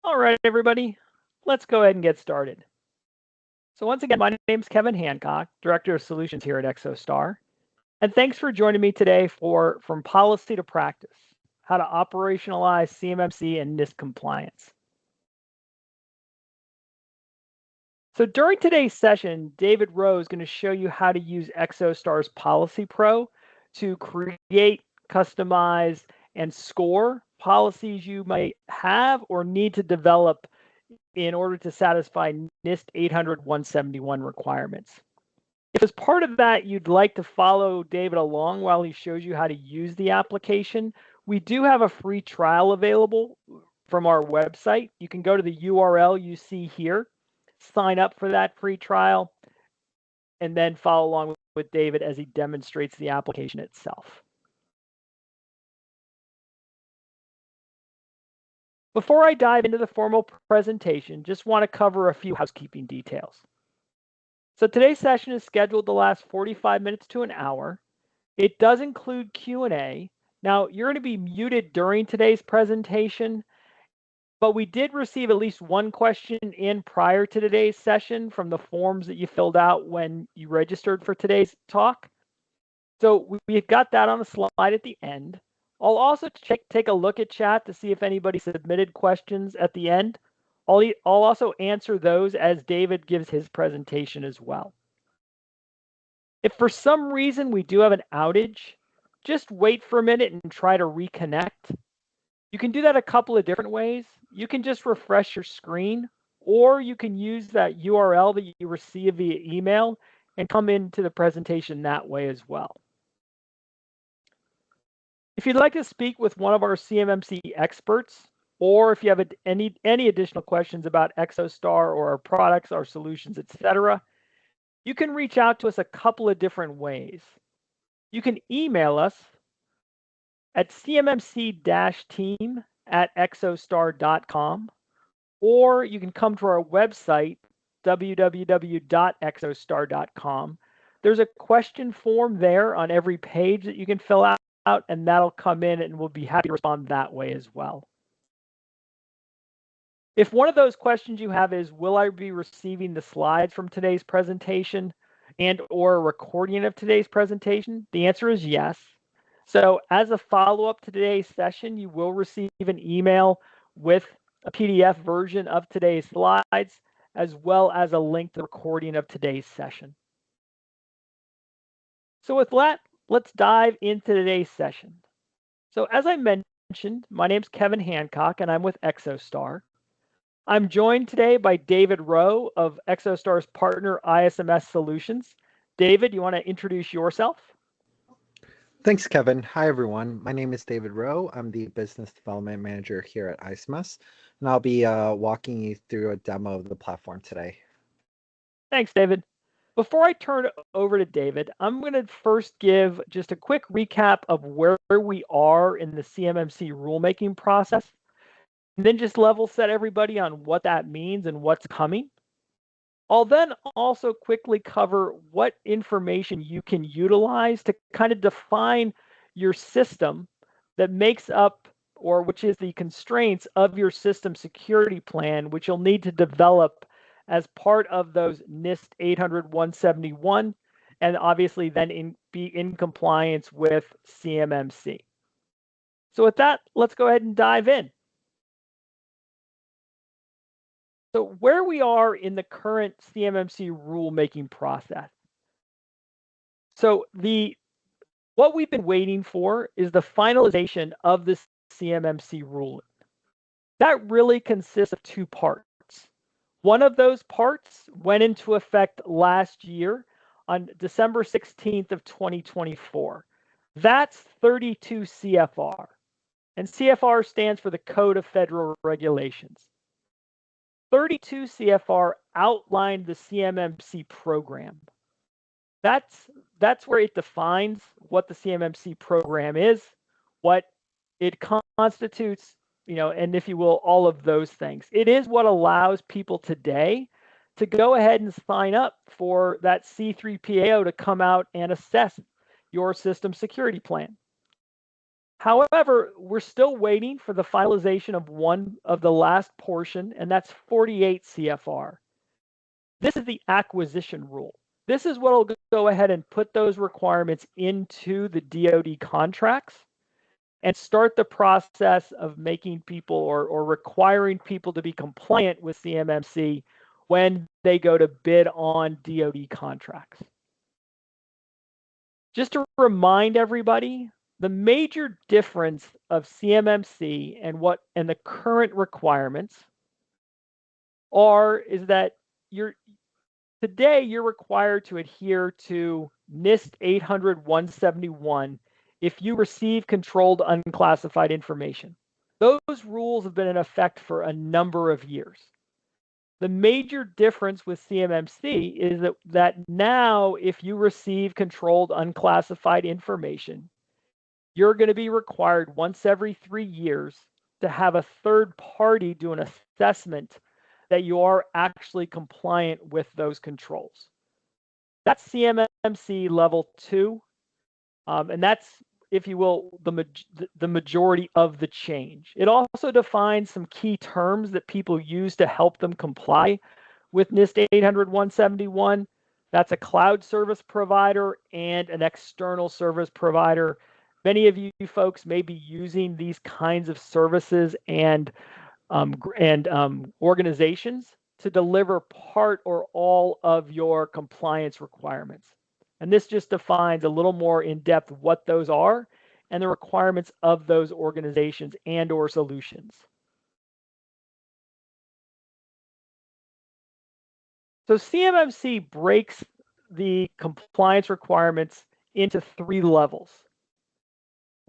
All right, everybody, let's go ahead and get started. So once again, my name is Kevin Hancock, Director of Solutions here at Exostar. And thanks for joining me today for From Policy to Practice, how to operationalize CMMC and NIST compliance. So during today's session, David Rowe is going to show you how to use Exostar's PolicyPro to create, customize, and score policies you might have or need to develop in order to satisfy NIST 800-171 requirements. If as part of that you'd like to follow David along while he shows you how to use the application, we do have a free trial available from our website. You can go to the URL you see here, sign up for that free trial, and then follow along with David as he demonstrates the application itself. Before I dive into the formal presentation, just want to cover a few housekeeping details. So today's session is scheduled to last 45 minutes to an hour. It does include Q&A. Now, you're going to be muted during today's presentation, but we did receive at least one question in prior to today's session from the forms that you filled out when you registered for today's talk. So we've got that on the slide at the end. I'll also take a look at chat to see if anybody submitted questions at the end. I'll also answer those as David gives his presentation as well. If for some reason we do have an outage, just wait for a minute and try to reconnect. You can do that a couple of different ways. You can just refresh your screen, or you can use that URL that you receive via email and come into the presentation that way as well. If you'd like to speak with one of our CMMC experts, or if you have any additional questions about Exostar or our products, our solutions, etc., you can reach out to us a couple of different ways. You can email us at cmmc-team@exostar.com, or you can come to our website, www.exostar.com. There's a question form there on every page that you can fill out, and that'll come in and we'll be happy to respond that way as well. If one of those questions you have is, will I be receiving the slides from today's presentation and or a recording of today's presentation? The answer is yes. So as a follow-up to today's session, you will receive an email with a PDF version of today's slides, as well as a link to the recording of today's session. So with that, let's dive into today's session. So as I mentioned, my name's Kevin Hancock, and I'm with Exostar. I'm joined today by David Rowe of Exostar's partner, ISMS Solutions. David, you want to introduce yourself? Thanks, Kevin. Hi, everyone. My name is David Rowe. I'm the Business Development Manager here at ISMS, and I'll be walking you through a demo of the platform today. Thanks, David. Before I turn it over to David, I'm going to first give just a quick recap of where we are in the CMMC rulemaking process, and then just level set everybody on what that means and what's coming. I'll then also quickly cover what information you can utilize to kind of define your system that makes up, or which is the constraints of your system security plan, which you'll need to develop as part of those NIST 800-171, and obviously then be in compliance with CMMC. So with that, let's go ahead and dive in. So where we are in the current CMMC rulemaking process. So what we've been waiting for is the finalization of the CMMC ruling. That really consists of two parts. One of those parts went into effect last year on December 16th of 2024. That's 32 CFR. And CFR stands for the Code of Federal Regulations. 32 CFR outlined the CMMC program. That's where it defines what the CMMC program is, what it constitutes, and if you will, all of those things. It is what allows people today to go ahead and sign up for that C3PAO to come out and assess your system security plan. However, we're still waiting for the finalization of one of the last portion, and that's 48 CFR. This is the acquisition rule. This is what will go ahead and put those requirements into the DoD contracts and start the process of making people or requiring people to be compliant with CMMC when they go to bid on DoD contracts. Just to remind everybody, the major difference of CMMC and the current requirements is that today you're required to adhere to NIST 800-171 if you receive controlled unclassified information. Those rules have been in effect for a number of years. The major difference with CMMC is that now if you receive controlled unclassified information, you're going to be required once every 3 years to have a third party do an assessment that you are actually compliant with those controls. That's CMMC level 2, and that's, if you will, the majority of the change. It also defines some key terms that people use to help them comply with NIST 800-171. That's a cloud service provider and an external service provider. Many of you folks may be using these kinds of services and organizations to deliver part or all of your compliance requirements. And this just defines a little more in depth what those are and the requirements of those organizations and or solutions. So CMMC breaks the compliance requirements into 3 levels.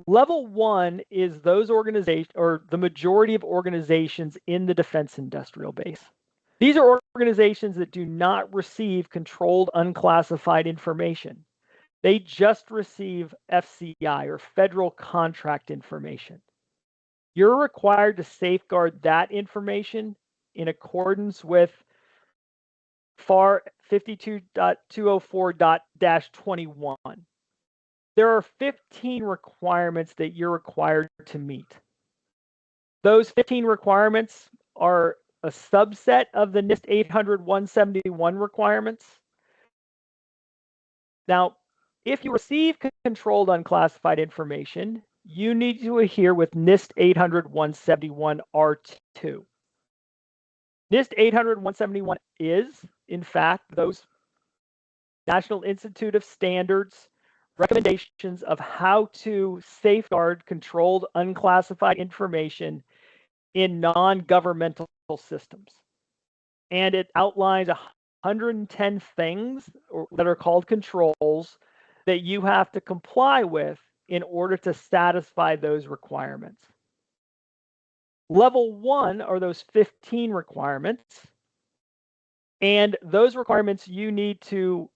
Level 1 is those organizations, or the majority of organizations in the defense industrial base. These are organizations that do not receive controlled unclassified information. They just receive FCI, or federal contract information. You're required to safeguard that information in accordance with FAR 52.204-21. There are 15 requirements that you're required to meet. Those 15 requirements are a subset of the NIST 800-171 requirements. Now, if you receive controlled unclassified information, you need to adhere with NIST 800-171 R2. NIST 800-171 is, in fact, those National Institute of Standards recommendations of how to safeguard controlled unclassified information in non-governmental systems. And it outlines 110 things that are called controls that you have to comply with in order to satisfy those requirements. Level 1 are those 15 requirements, and those requirements you need to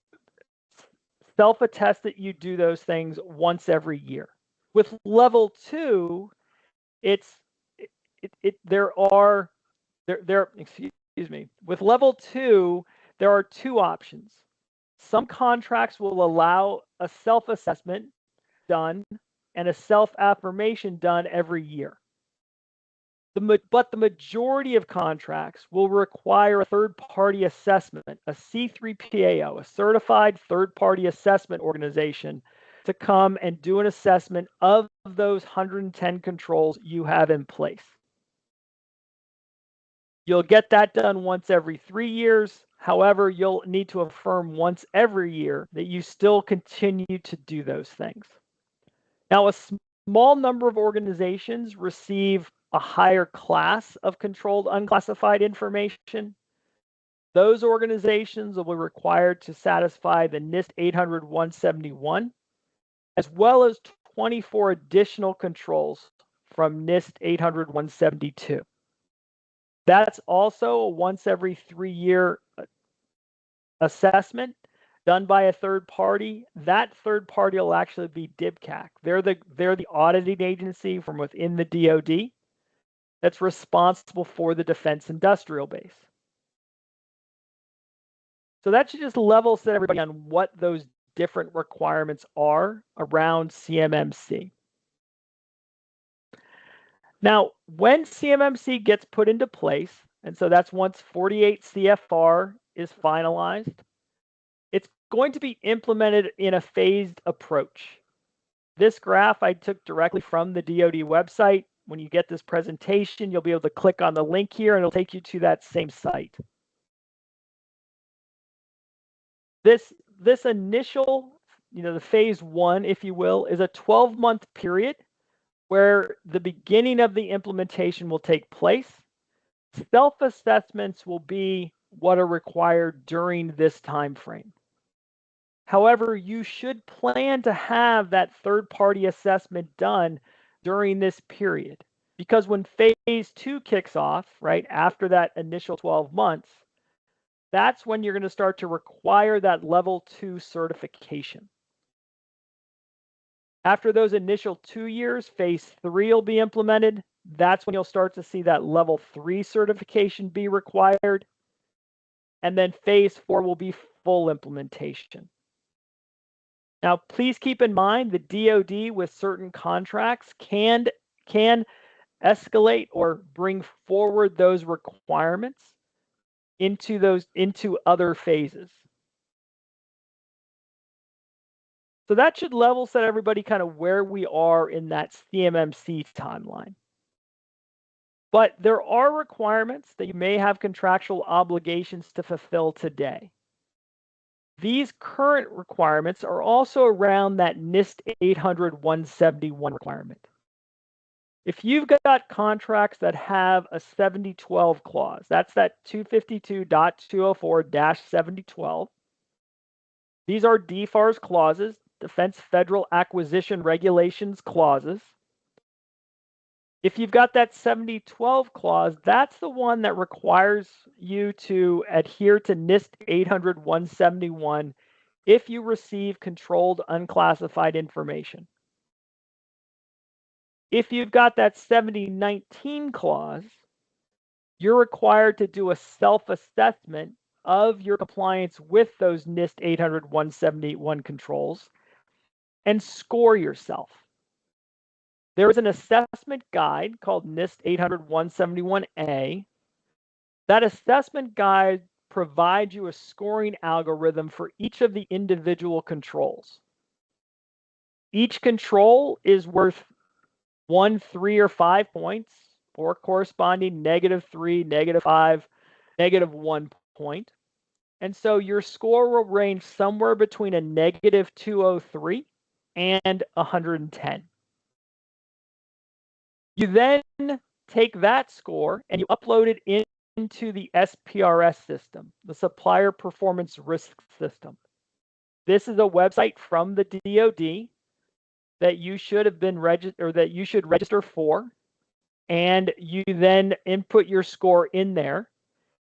self-attest that you do those things once every year. With level 2, with level 2, there are 2 options. Some contracts will allow a self-assessment done and a self-affirmation done every year. But the majority of contracts will require a third-party assessment, a C3PAO, a certified third-party assessment organization, to come and do an assessment of those 110 controls you have in place. You'll get that done once every 3 years. However, you'll need to affirm once every year that you still continue to do those things. Now, a small number of organizations receive a higher class of controlled unclassified information. Those organizations will be required to satisfy the NIST 800-171, as well as 24 additional controls from NIST 800-172. That's also a once every 3-year assessment done by a third party. That third party will actually be DIBCAC. They're the auditing agency from within the DoD that's responsible for the defense industrial base. So that should just level set everybody on what those different requirements are around CMMC. Now, when CMMC gets put into place, and so that's once 48 CFR is finalized, it's going to be implemented in a phased approach. This graph I took directly from the DoD website. When you get this presentation, you'll be able to click on the link here and it'll take you to that same site. This initial, the phase one, if you will, is a 12-month period where the beginning of the implementation will take place. Self-assessments will be what are required during this time frame. However, you should plan to have that third-party assessment done during this period, because when phase two kicks off, right after that initial 12 months, that's when you're going to start to require that level 2 certification. After those initial 2 years, phase 3 will be implemented. That's when you'll start to see that level 3 certification be required. And then phase 4 will be full implementation. Now, please keep in mind the DoD with certain contracts can escalate or bring forward those requirements into other phases. So that should level set everybody kind of where we are in that CMMC timeline. But there are requirements that you may have contractual obligations to fulfill today. These current requirements are also around that NIST 800-171 requirement. If you've got contracts that have a 7012 clause, that's that 252.204-7012. These are DFARS clauses, Defense Federal Acquisition Regulations clauses. If you've got that 7012 clause, that's the one that requires you to adhere to NIST 800-171 if you receive controlled unclassified information. If you've got that 7019 clause, you're required to do a self-assessment of your compliance with those NIST 800-171 controls and score yourself. There is an assessment guide called NIST 800-171A. That assessment guide provides you a scoring algorithm for each of the individual controls. Each control is worth 1, 3, or 5 points, or corresponding -3, -5, -1 point. And so your score will range somewhere between a -203 and 110. You then take that score and you upload it into the SPRS system, the Supplier Performance Risk System. This is a website from the DoD that you should have been registered, or that you should register for, and you then input your score in there.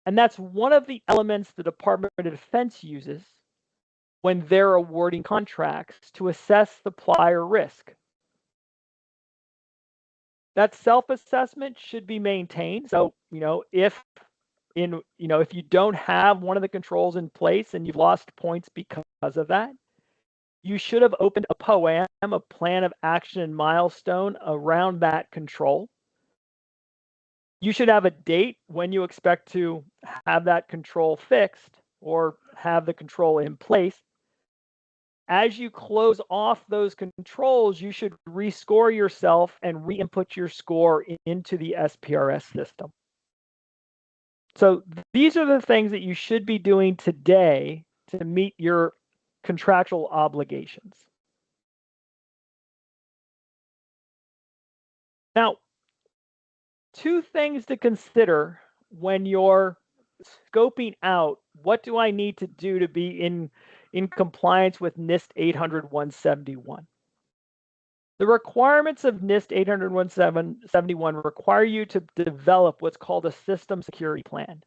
And that's one of the elements the Department of Defense uses when they're awarding contracts to assess supplier risk. That self-assessment should be maintained. So, if you don't have one of the controls in place and you've lost points because of that, you should have opened a POAM, a plan of action and milestone around that control. You should have a date when you expect to have that control fixed or have the control in place. As you close off those controls, you should rescore yourself and re-input your score into the SPRS system. So these are the things that you should be doing today to meet your contractual obligations. Now, 2 things to consider when you're scoping out what do I need to do to be in compliance with NIST 800-171. The requirements of NIST 800-171 require you to develop what's called a system security plan.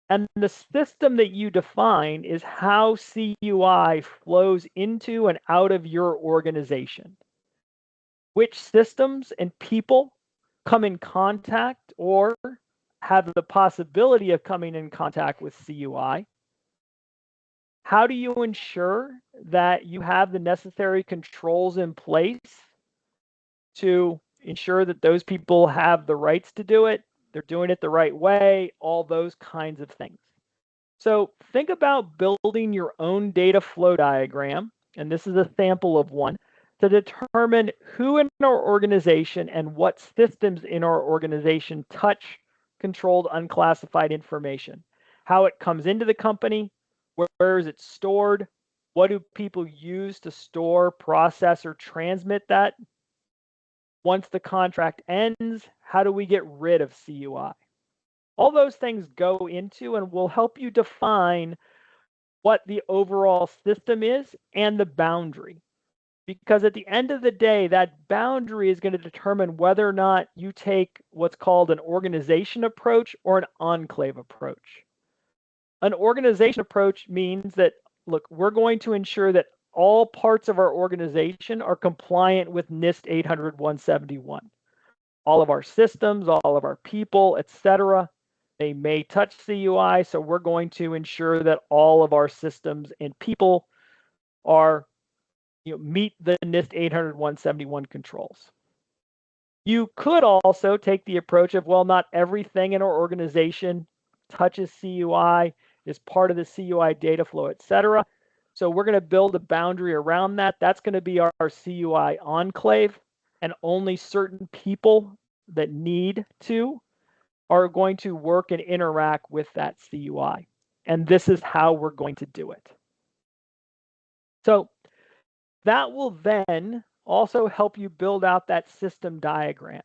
And the system that you define is how CUI flows into and out of your organization. Which systems and people come in contact or have the possibility of coming in contact with CUI? How do you ensure that you have the necessary controls in place to ensure that those people have the rights to do it, they're doing it the right way, all those kinds of things. So think about building your own data flow diagram, and this is a sample of one, to determine who in our organization and what systems in our organization touch controlled unclassified information, how it comes into the company, where is it stored, what do people use to store, process, or transmit that? Once the contract ends, how do we get rid of CUI? All those things go into and will help you define what the overall system is and the boundary. Because at the end of the day, that boundary is going to determine whether or not you take what's called an organization approach or an enclave approach. An organization approach means that, look, we're going to ensure that all parts of our organization are compliant with NIST 800-171. All of our systems, all of our people, etc. They may touch CUI, so we're going to ensure that all of our systems and people are, meet the NIST 800-171 controls. You could also take the approach of, well, not everything in our organization touches CUI, is part of the CUI data flow, etc. So we're going to build a boundary around that. That's going to be our CUI enclave, and only certain people that need to are going to work and interact with that CUI. And this is how we're going to do it. So that will then also help you build out that system diagram.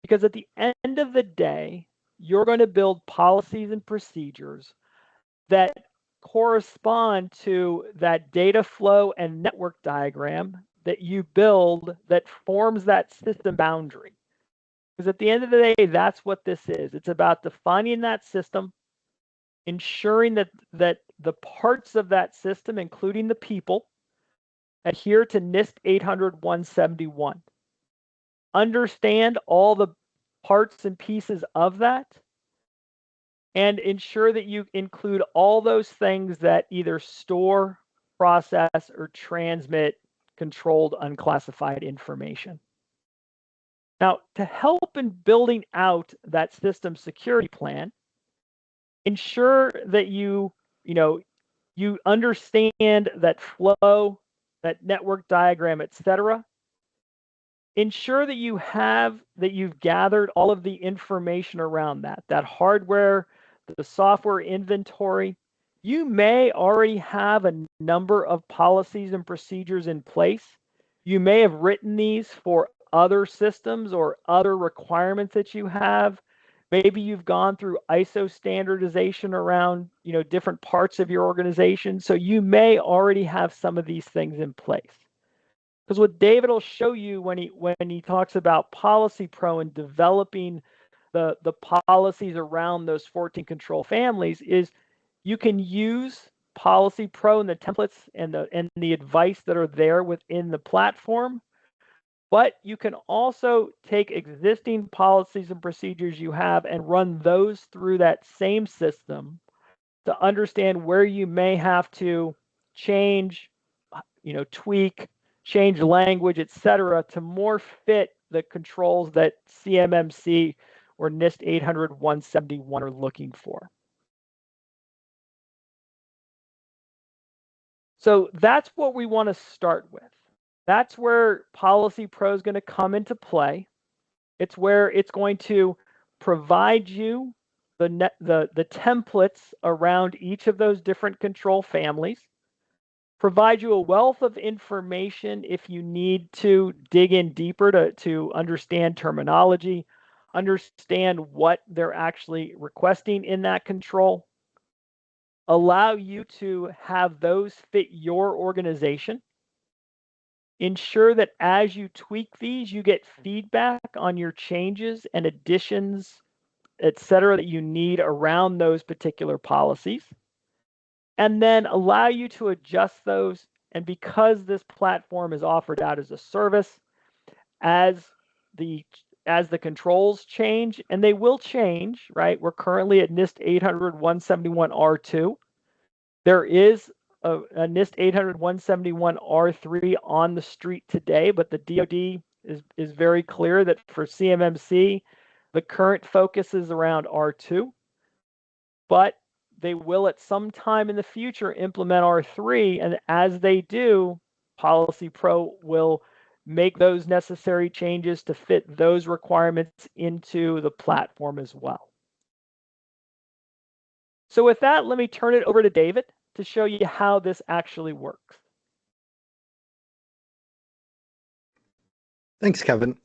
Because at the end of the day, you're going to build policies and procedures that correspond to that data flow and network diagram that you build that forms that system boundary. Because at the end of the day, that's what this is. It's about defining that system, ensuring that the parts of that system, including the people, adhere to NIST 800-171. Understand all the parts and pieces of that, and ensure that you include all those things that either store, process, or transmit controlled unclassified information. Now, to help in building out that system security plan, ensure that you understand that flow, that network diagram, etc. Ensure that you've gathered all of the information around that hardware, the software inventory. You may already have a number of policies and procedures in place. You may have written these for other systems or other requirements that you have. Maybe you've gone through ISO standardization around, different parts of your organization. So you may already have some of these things in place. Because what David will show you when he talks about PolicyPro and developing the policies around those 14 control families is you can use PolicyPro and the templates and the advice that are there within the platform, but you can also take existing policies and procedures you have and run those through that same system to understand where you may have to change, tweak, change language, etc., to more fit the controls that CMMC or NIST 800-171 are looking for. So that's what we want to start with. That's where PolicyPro is going to come into play. It's where it's going to provide you the templates around each of those different control families, provide you a wealth of information if you need to dig in deeper to understand terminology, understand what they're actually requesting in that control, allow you to have those fit your organization, ensure that as you tweak these, you get feedback on your changes and additions, etc., that you need around those particular policies, and then allow you to adjust those. And because this platform is offered out as a service, as the controls change, and they will change, right? We're currently at NIST 800-171 R2. There is a NIST 800-171 R3 on the street today, but the DoD is very clear that for CMMC, the current focus is around R2, but they will at some time in the future implement R3, and as they do, PolicyPro will make those necessary changes to fit those requirements into the platform as well. So with that, let me turn it over to David to show you how this actually works. Thanks, Kevin.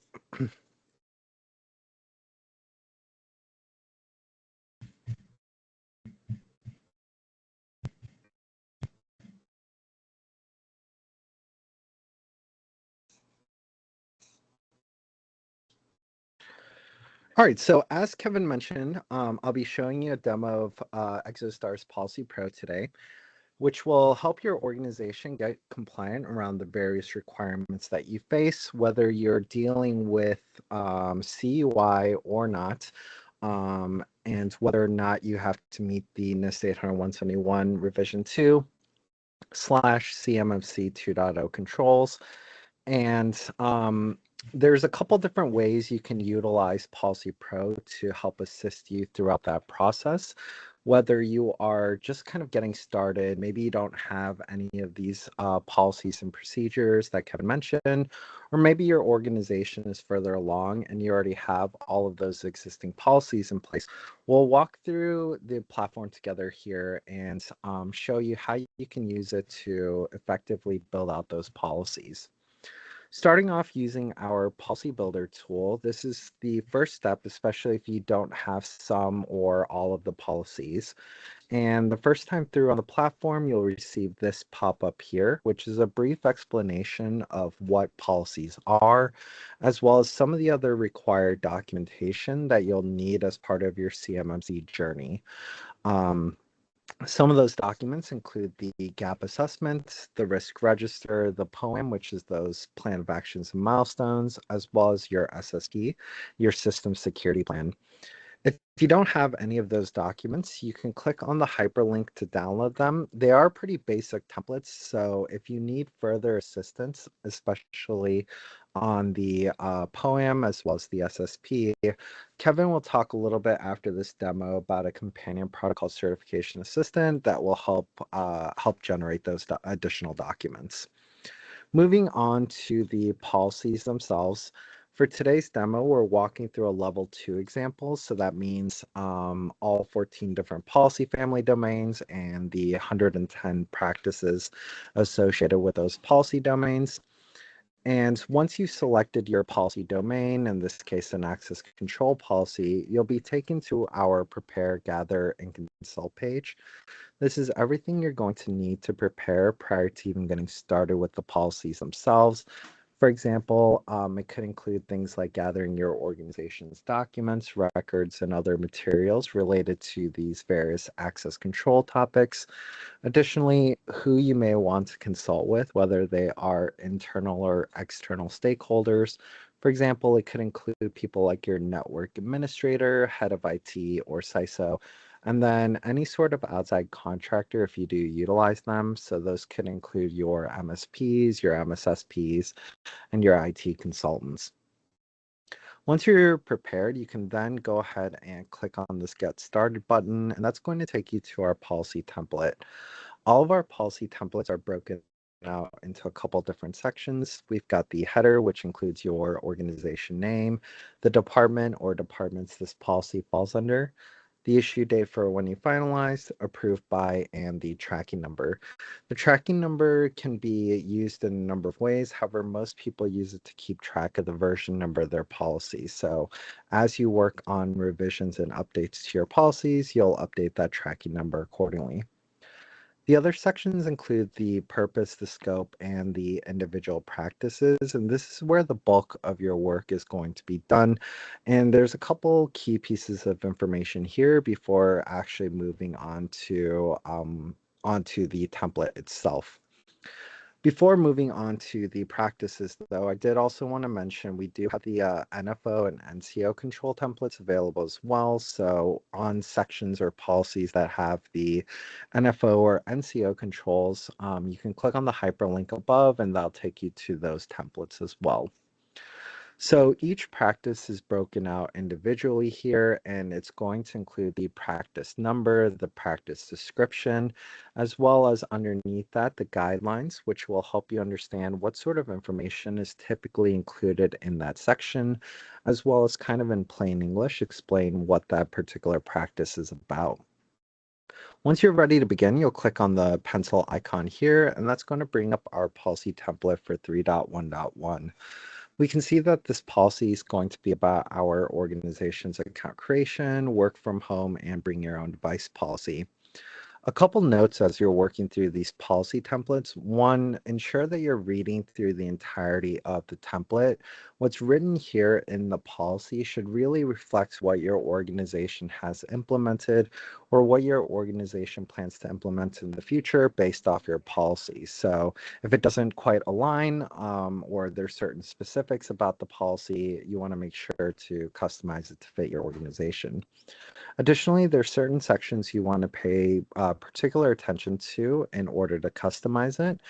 All right, so as Kevin mentioned, I'll be showing you a demo of Exostar's PolicyPro today, which will help your organization get compliant around the various requirements that you face, whether you're dealing with CUI or not, and whether or not you have to meet the NIST 800-171 revision 2 / CMMC 2.0 controls. And there's a couple different ways you can utilize PolicyPro to help assist you throughout that process. Whether you are just kind of getting started, maybe you don't have any of these policies and procedures that Kevin mentioned, or maybe your organization is further along and you already have all of those existing policies in place. We'll walk through the platform together here and show you how you can use it to effectively build out those policies. Starting off using our policy builder tool, this is the first step, especially if you don't have some or all of the policies. And the first time through on the platform, you'll receive this pop-up here, which is a brief explanation of what policies are, as well as some of the other required documentation that you'll need as part of your CMMC journey. Some of those documents include the gap assessment, the risk register, the POEM, which is those plan of actions and milestones, as well as your SSP, your system security plan. If you don't have any of those documents, you can click on the hyperlink to download them. They are pretty basic templates, so if you need further assistance, especially on the POEM as well as the SSP, Kevin will talk a little bit after this demo about a companion protocol certification assistant that will help generate those additional documents. Moving on to the policies themselves. For today's demo, we're walking through a level 2 example. So that means all 14 different policy family domains and the 110 practices associated with those policy domains. And once you've selected your policy domain, in this case, an access control policy, you'll be taken to our prepare, gather, and consult page. This is everything you're going to need to prepare prior to even getting started with the policies themselves. For example, it could include things like gathering your organization's documents, records, and other materials related to these various access control topics. Additionally, who you may want to consult with, whether they are internal or external stakeholders. For example, it could include people like your network administrator, head of IT, or CISO, and then any sort of outside contractor if you do utilize them. So those could include your MSPs, your MSSPs, and your IT consultants. Once you're prepared, you can then go ahead and click on this Get Started button, and that's going to take you to our policy template. All of our policy templates are broken out into a couple different sections. We've got the header, which includes your organization name, the department or departments this policy falls under, the issue date for when you finalized, approved by, and the tracking number. The tracking number can be used in a number of ways. However, most people use it to keep track of the version number of their policy. So as you work on revisions and updates to your policies, you'll update that tracking number accordingly. The other sections include the purpose, the scope, and the individual practices, and this is where the bulk of your work is going to be done. And there's a couple key pieces of information here before actually moving on to onto the template itself. Before moving on to the practices, though, I did also want to mention we do have the NFO and NCO control templates available as well. So on sections or policies that have the NFO or NCO controls, you can click on the hyperlink above and that'll take you to those templates as well. So each practice is broken out individually here, and it's going to include the practice number, the practice description, as well as underneath that, the guidelines, which will help you understand what sort of information is typically included in that section, as well as kind of in plain English, explain what that particular practice is about. Once you're ready to begin, you'll click on the pencil icon here, and that's going to bring up our policy template for 3.1.1. We can see that this policy is going to be about our organization's account creation, work from home, and bring your own device policy. A couple notes as you're working through these policy templates. One, ensure that you're reading through the entirety of the template. What's written here in the policy should really reflect what your organization has implemented or what your organization plans to implement in the future based off your policy. So if it doesn't quite align or there's certain specifics about the policy, you want to make sure to customize it to fit your organization. Additionally, there's certain sections you want to pay particular attention to in order to customize it.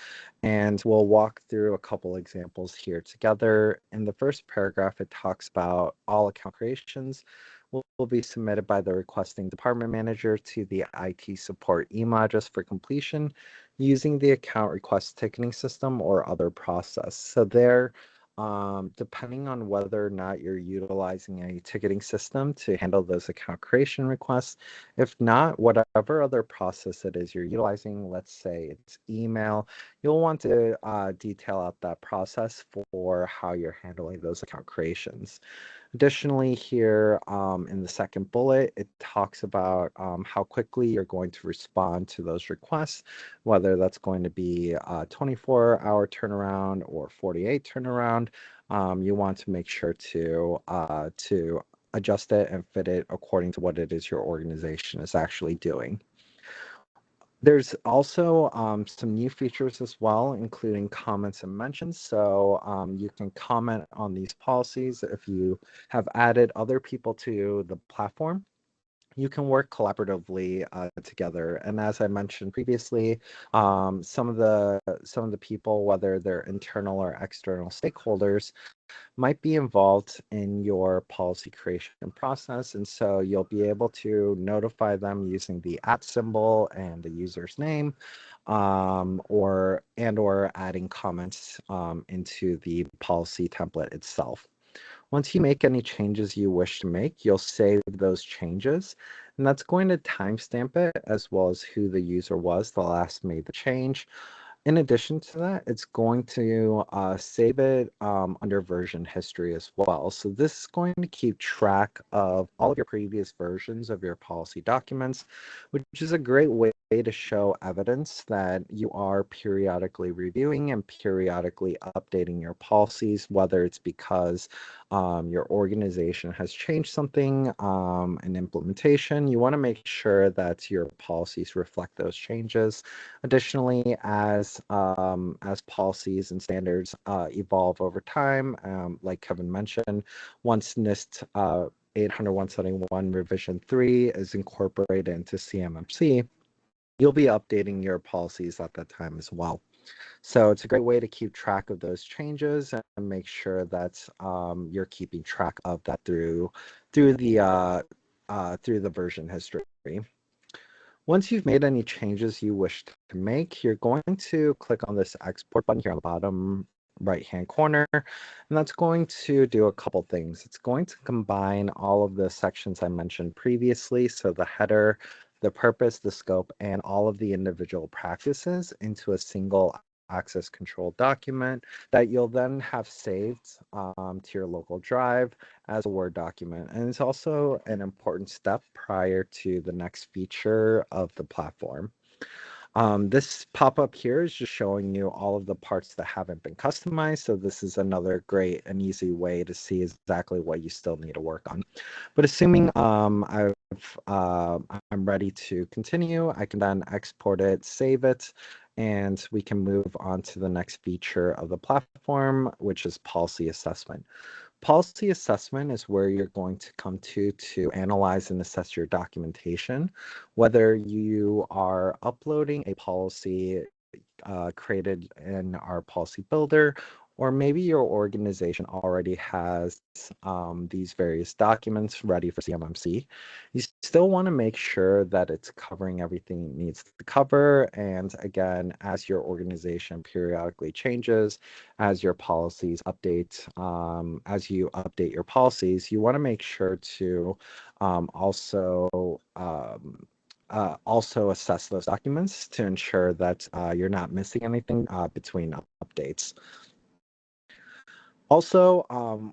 And we'll walk through a couple examples here together. In the first paragraph, it talks about all account creations will be submitted by the requesting department manager to the IT support email address for completion using the account request ticketing system or other process. So there, depending on whether or not you're utilizing a ticketing system to handle those account creation requests. If not, whatever other process it is you're utilizing, let's say it's email, you'll want to detail out that process for how you're handling those account creations. Additionally, here in the second bullet, it talks about how quickly you're going to respond to those requests, whether that's going to be a 24-hour turnaround or 48 turnaround. You want to make sure to adjust it and fit it according to what it is your organization is actually doing. There's also some new features as well, including comments and mentions. So you can comment on these policies if you have added other people to the platform. You can work collaboratively together. And as I mentioned previously, some of the people, whether they're internal or external stakeholders, might be involved in your policy creation process. And so you'll be able to notify them using the @ symbol and the user's name, or adding comments into the policy template itself. Once you make any changes you wish to make, you'll save those changes, and that's going to timestamp it as well as who the user was that last made the change. In addition to that, it's going to save it under version history as well. So this is going to keep track of all of your previous versions of your policy documents, which is a great way to show evidence that you are periodically reviewing and periodically updating your policies, whether it's because your organization has changed something in implementation. You want to make sure that your policies reflect those changes. Additionally, as policies and standards evolve over time, like Kevin mentioned, once NIST 800-171 revision 3 is incorporated into CMMC, you'll be updating your policies at that time as well. So it's a great way to keep track of those changes and make sure that you're keeping track of that through the version history. Once you've made any changes you wish to make, you're going to click on this export button here on the bottom right-hand corner, and that's going to do a couple things. It's going to combine all of the sections I mentioned previously, so the header, the purpose, the scope, and all of the individual practices into a single access control document that you'll then have saved to your local drive as a Word document. And it's also an important step prior to the next feature of the platform. This pop-up here is just showing you all of the parts that haven't been customized. So this is another great and easy way to see exactly what you still need to work on. But assuming I'm ready to continue, I can then export it, save it, and we can move on to the next feature of the platform, which is policy assessment. Policy assessment is where you're going to come to analyze and assess your documentation, whether you are uploading a policy created in our policy builder, Or maybe your organization already has these various documents ready for CMMC. You still want to make sure that it's covering everything it needs to cover. And again, as your organization periodically changes, as your policies update, as you update your policies, you want to make sure to also assess those documents to ensure that you're not missing anything between updates. Also,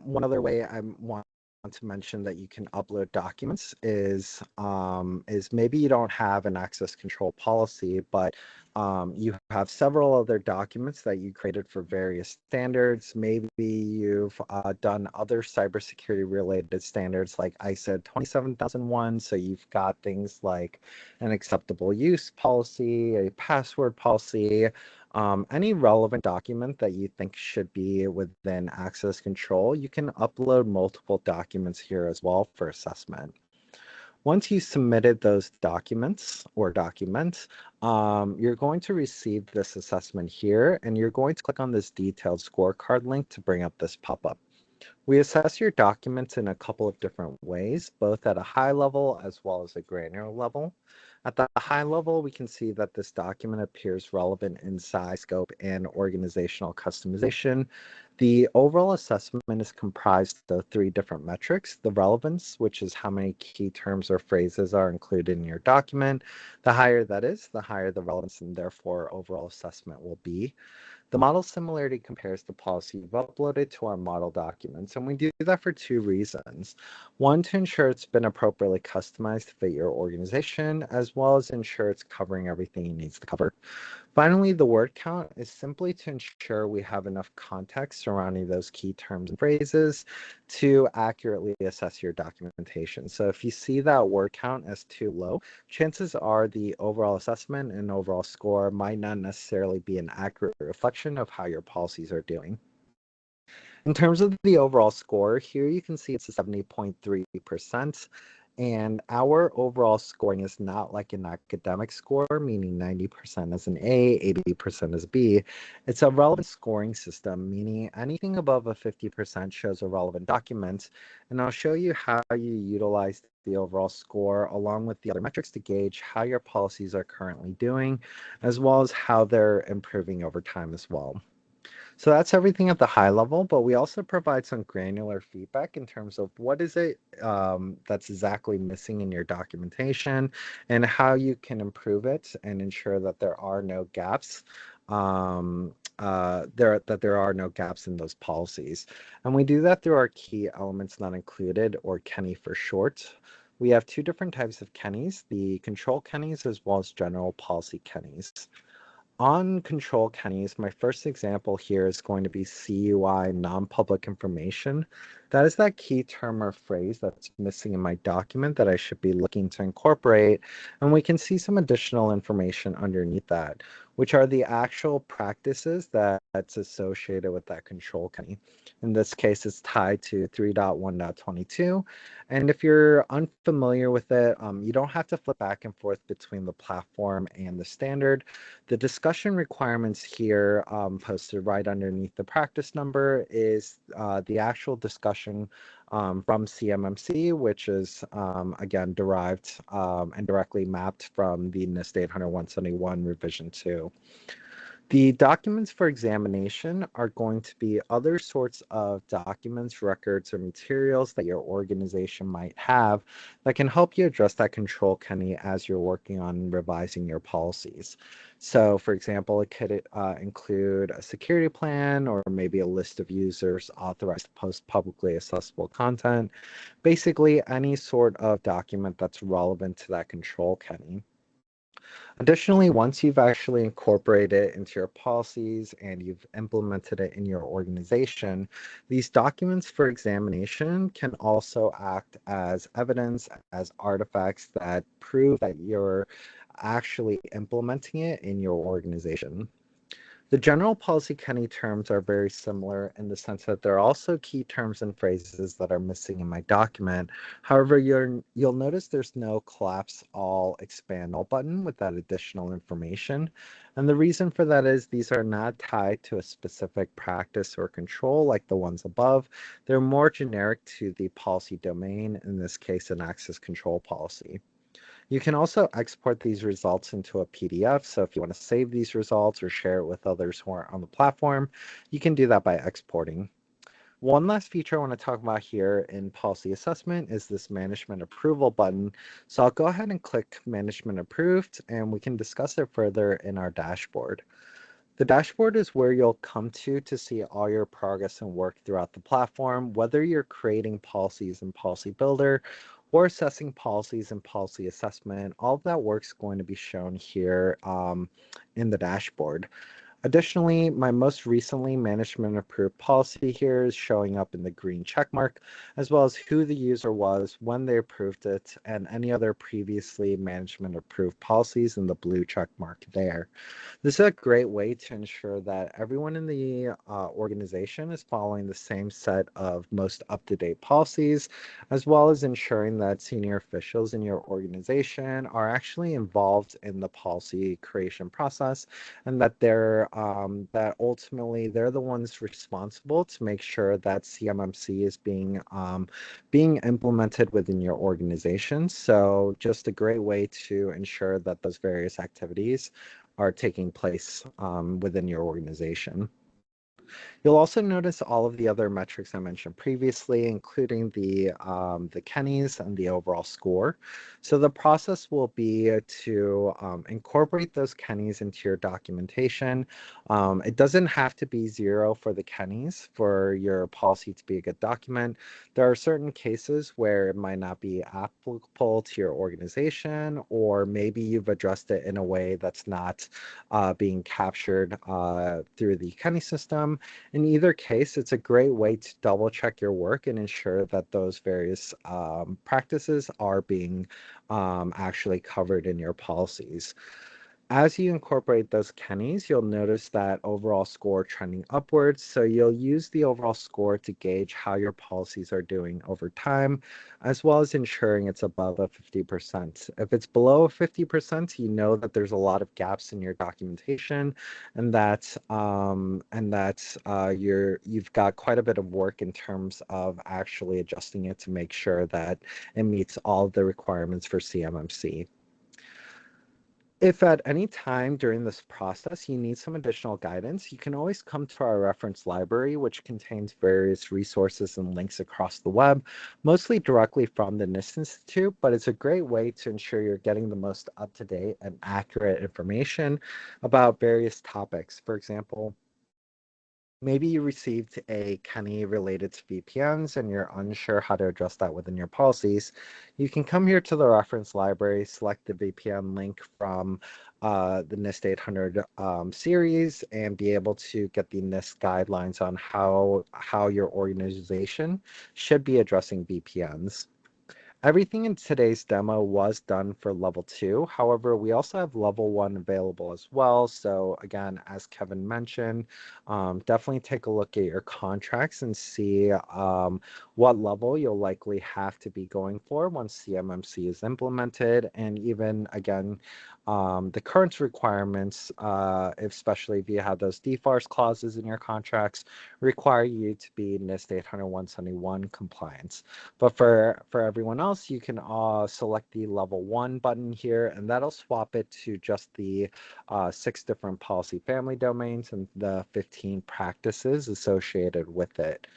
one other way I want to mention that you can upload documents is maybe you don't have an access control policy, but you have several other documents that you created for various standards. Maybe you've done other cybersecurity related standards like ISO 27001. So you've got things like an acceptable use policy, a password policy, any relevant document that you think should be within access control. You can upload multiple documents here as well for assessment. Once you submitted those documents or documents, you're going to receive this assessment here, and you're going to click on this detailed scorecard link to bring up this pop-up. We assess your documents in a couple of different ways, both at a high level as well as a granular level. At the high level, we can see that this document appears relevant in size, scope, and organizational customization. The overall assessment is comprised of 3 different metrics: the relevance, which is how many key terms or phrases are included in your document. The higher that is, the higher the relevance and therefore overall assessment will be. The model similarity compares the policy you've uploaded to our model documents, and we do that for 2 reasons. One, to ensure it's been appropriately customized to fit your organization, as well as ensure it's covering everything it needs to cover. Finally, the word count is simply to ensure we have enough context surrounding those key terms and phrases to accurately assess your documentation. So if you see that word count as too low, chances are the overall assessment and overall score might not necessarily be an accurate reflection of how your policies are doing. In terms of the overall score, here you can see it's a 70.3%. And our overall scoring is not like an academic score, meaning 90% is an A, 80% is B. It's a relevant scoring system, meaning anything above a 50% shows a relevant document. And I'll show you how you utilize the overall score along with the other metrics to gauge how your policies are currently doing, as well as how they're improving over time as well. So that's everything at the high level, but we also provide some granular feedback in terms of what is it that's exactly missing in your documentation and how you can improve it and ensure that there are no gaps. There are no gaps in those policies. And we do that through our key elements not included, or KENI for short. We have 2 different types of KENIs, the control KENIs as well as general policy KENIs. On control KENIs, my first example here is going to be CUI non-public information. That is that key term or phrase that's missing in my document that I should be looking to incorporate. And we can see some additional information underneath that, which are the actual practices that's associated with that control KENI. In this case, it's tied to 3.1.22. And if you're unfamiliar with it, you don't have to flip back and forth between the platform and the standard. The discussion requirements here, posted right underneath the practice number, is the actual discussion from CMMC, which is, again, derived and directly mapped from the NIST 800-171 revision 2. The documents for examination are going to be other sorts of documents, records, or materials that your organization might have that can help you address that control KENI as you're working on revising your policies. So, for example, it could include a security plan or maybe a list of users authorized to post publicly accessible content. Basically, any sort of document that's relevant to that control KENI. Additionally, once you've actually incorporated it into your policies and you've implemented it in your organization, these documents for examination can also act as evidence, as artifacts that prove that you're actually implementing it in your organization. The general policy Kenny terms are very similar in the sense that there are also key terms and phrases that are missing in my document. However, you'll notice there's no collapse all, expand all button with that additional information. And the reason for that is these are not tied to a specific practice or control like the ones above. They're more generic to the policy domain, in this case, an access control policy. You can also export these results into a PDF. So if you want to save these results or share it with others who aren't on the platform, you can do that by exporting. One last feature I want to talk about here in policy assessment is this management approval button. So I'll go ahead and click management approved, and we can discuss it further in our dashboard. The dashboard is where you'll come to see all your progress and work throughout the platform, whether you're creating policies in Policy Builder or assessing policies in policy assessment. All of that work's going to be shown here in the dashboard. Additionally, my most recently management approved policy here is showing up in the green check mark, as well as who the user was, when they approved it, and any other previously management approved policies in the blue check mark there. This is a great way to ensure that everyone in the organization is following the same set of most up-to-date policies, as well as ensuring that senior officials in your organization are actually involved in the policy creation process, and that that ultimately they're the ones responsible to make sure that CMMC is being implemented within your organization. So just a great way to ensure that those various activities are taking place within your organization. You'll also notice all of the other metrics I mentioned previously, including the Kennys and the overall score. So the process will be to incorporate those Kennys into your documentation. It doesn't have to be 0 for the Kennys for your policy to be a good document. There are certain cases where it might not be applicable to your organization, or maybe you've addressed it in a way that's not being captured through the Kenny system. In either case, it's a great way to double check your work and ensure that those various practices are being actually covered in your policies. As you incorporate those Kennys, you'll notice that overall score trending upwards. So you'll use the overall score to gauge how your policies are doing over time, as well as ensuring it's above a 50%. If it's below 50%, you know that there's a lot of gaps in your documentation, and that you've got quite a bit of work in terms of actually adjusting it to make sure that it meets all of the requirements for CMMC. If at any time during this process you need some additional guidance, you can always come to our reference library, which contains various resources and links across the web, mostly directly from the NIST Institute, but it's a great way to ensure you're getting the most up-to-date and accurate information about various topics. For example, maybe you received a Kenny related to VPNs and you're unsure how to address that within your policies. You can come here to the reference library, select the VPN link from the NIST 800 series, and be able to get the NIST guidelines on how your organization should be addressing VPNs. Everything in today's demo was done for level 2. However, we also have level 1 available as well. So again, as Kevin mentioned, definitely take a look at your contracts and see what level you'll likely have to be going for once CMMC is implemented. And even again, the current requirements, especially if you have those DFARS clauses in your contracts, require you to be NIST 800-171 compliance. But for everyone else, you can select the level 1 button here, and that'll swap it to just the 6 different policy family domains and the 15 practices associated with it.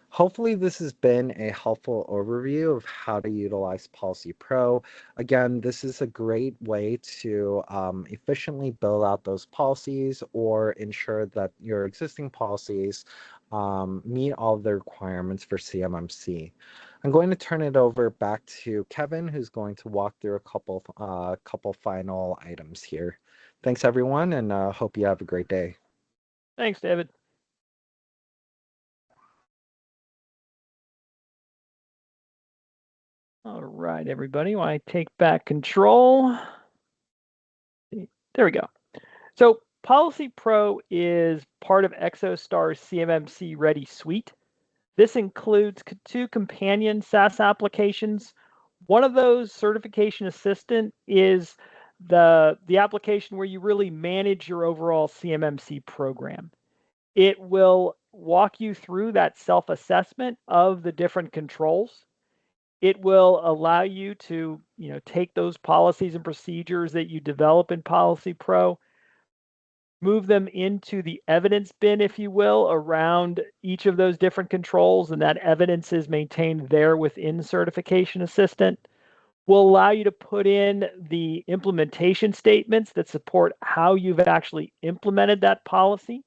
Hopefully this has been a helpful overview of how to utilize PolicyPro. Again, this is a great way to efficiently build out those policies or ensure that your existing policies meet all of the requirements for CMMC. I'm going to turn it over back to Kevin, who's going to walk through a couple final items here. Thanks, everyone, and hope you have a great day. Thanks, David. All right, everybody, when I take back control, there we go. So PolicyPro is part of Exostar's CMMC Ready suite. This includes 2 companion SaaS applications. One of those, Certification Assistant, is the application where you really manage your overall CMMC program. It will walk you through that self-assessment of the different controls. It will allow you to, take those policies and procedures that you develop in PolicyPro, move them into the evidence bin, if you will, around each of those different controls, and that evidence is maintained there within Certification Assistant. Will allow you to put in the implementation statements that support how you've actually implemented that policy,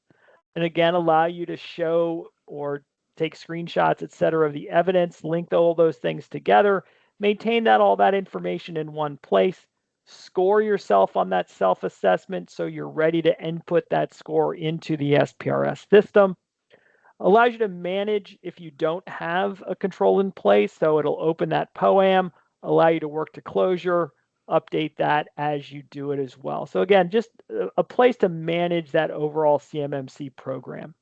and again, allow you to show or take screenshots, et cetera, of the evidence, link all those things together, maintain all that information in one place, score yourself on that self-assessment so you're ready to input that score into the SPRS system. Allows you to manage if you don't have a control in place, so it'll open that POAM, allow you to work to closure, update that as you do it as well. So again, just a place to manage that overall CMMC program.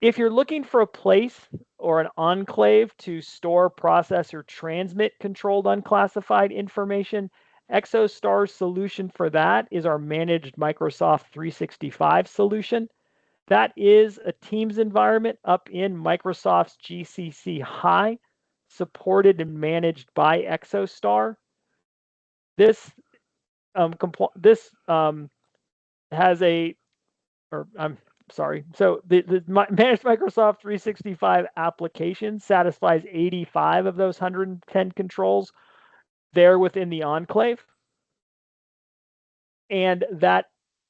If you're looking for a place or an enclave to store, process, or transmit controlled unclassified information, Exostar's solution for that is our managed Microsoft 365 solution. That is a Teams environment up in Microsoft's GCC High, supported and managed by Exostar. This has a, or I'm sorry. So the managed Microsoft 365 application satisfies 85 of those 110 controls there within the enclave. And that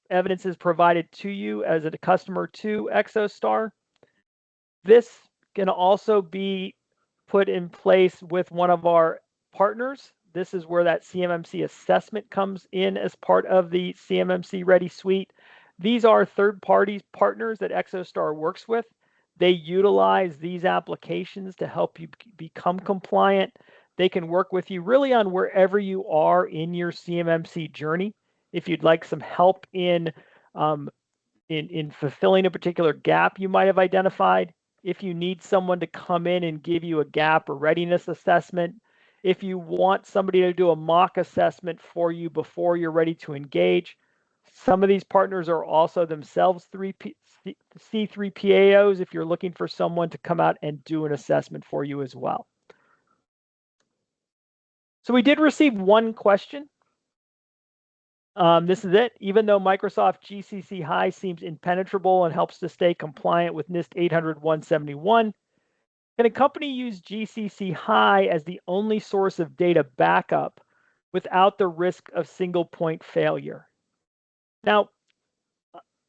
evidence is provided to you as a customer to Exostar. This can also be put in place with one of our partners. This is where that CMMC assessment comes in as part of the CMMC Ready suite. These are third-party partners that Exostar works with. They utilize these applications to help you become compliant. They can work with you really on wherever you are in your CMMC journey. If you'd like some help in fulfilling a particular gap you might have identified, if you need someone to come in and give you a gap or readiness assessment, if you want somebody to do a mock assessment for you before you're ready to engage. Some of these partners are also themselves C3PAOs if you're looking for someone to come out and do an assessment for you as well. So we did receive one question. This is it. Even though Microsoft GCC High seems impenetrable and helps to stay compliant with NIST 800-171, can a company use GCC High as the only source of data backup without the risk of single point failure? Now,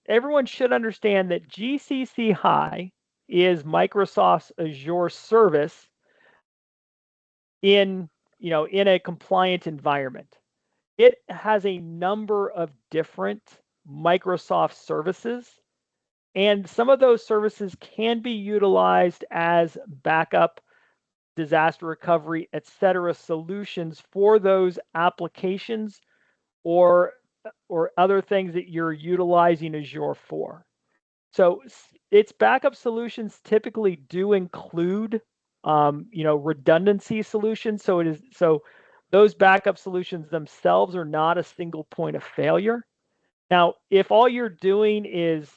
everyone should understand that GCC High is Microsoft's Azure service in a compliant environment. It has a number of different Microsoft services, and some of those services can be utilized as backup, disaster recovery, etc. solutions for those applications or other things that you're utilizing Azure for. So its backup solutions typically do include redundancy solutions. So those backup solutions themselves are not a single point of failure. Now, if all you're doing is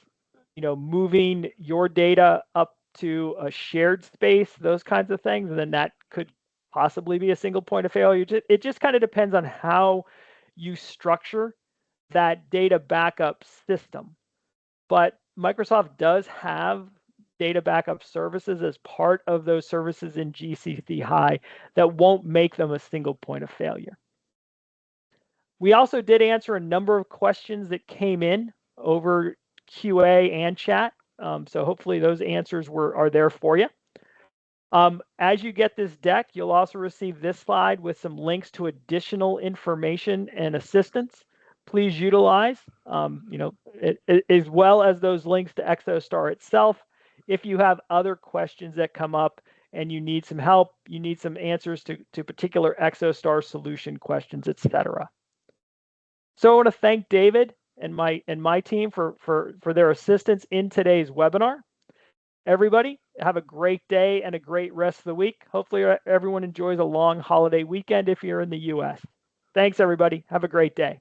moving your data up to a shared space, those kinds of things, then that could possibly be a single point of failure. It just kind of depends on how you structure that data backup system. But Microsoft does have data backup services as part of those services in GCC High that won't make them a single point of failure. We also did answer a number of questions that came in over QA and chat. So hopefully those answers are there for you. As you get this deck, you'll also receive this slide with some links to additional information and assistance. Please utilize, as well as those links to Exostar itself. If you have other questions that come up and you need some help, you need some answers to particular Exostar solution questions, etc. So I want to thank David and my team for their assistance in today's webinar. Everybody, have a great day and a great rest of the week. Hopefully everyone enjoys a long holiday weekend if you're in the US. Thanks, everybody. Have a great day.